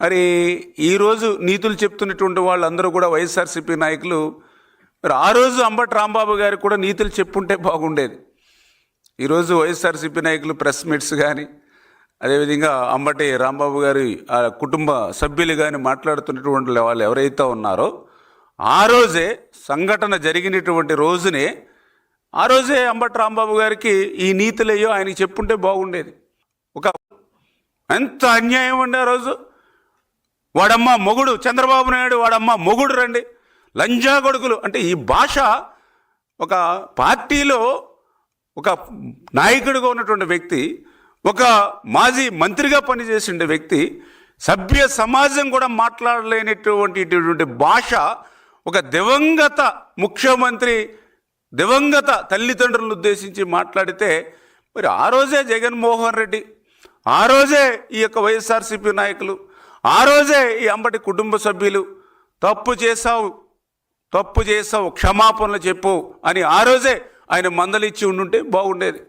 మరి ఈరోజు నీతులు చెప్తున్నటువంటి వాళ్ళందరూ కూడా వైఎస్ఆర్సీపీ నాయకులు, మరి ఆ రోజు అంబటి రాంబాబు గారికి కూడా నీతులు చెప్పుంటే బాగుండేది. ఈరోజు వైఎస్ఆర్సీపీ నాయకులు ప్రెస్ మీట్స్ కానీ, అదేవిధంగా అంబటి రాంబాబు గారి కుటుంబ సభ్యులు కానీ మాట్లాడుతున్నటువంటి వాళ్ళు ఎవరైతే ఉన్నారో, ఆ రోజే సంఘటన జరిగినటువంటి రోజునే, ఆ రోజే అంబటి రాంబాబు గారికి ఈ నీతులయ్యో ఆయనకి చెప్పుంటే బాగుండేది. ఒక ఎంత అన్యాయం అండి ఆ రోజు. వాడమ్మ మొగుడు చంద్రబాబు నాయుడు, వాడమ్మ మొగుడు రండి, లంజా కొడుకులు అంటే ఈ భాష ఒక పార్టీలో ఒక నాయకుడిగా ఉన్నటువంటి వ్యక్తి, ఒక మాజీ మంత్రిగా పనిచేసిన వ్యక్తి, సభ్య సమాజం కూడా మాట్లాడలేనటువంటి భాష ఒక దివంగత ముఖ్యమంత్రి, దివంగత తల్లిదండ్రులను ఉద్దేశించి మాట్లాడితే, మరి ఆ రోజే జగన్మోహన్ రెడ్డి, ఆ రోజే ఈ యొక్క వైఎస్ఆర్సీపీ నాయకులు, ఆ రోజే ఈ అంబటి కుటుంబ సభ్యులు తప్పు చేసావు క్షమాపణలు చెప్పు అని ఆ రోజే ఆయన మందలిచ్చి ఉండుంటే బాగుండేది.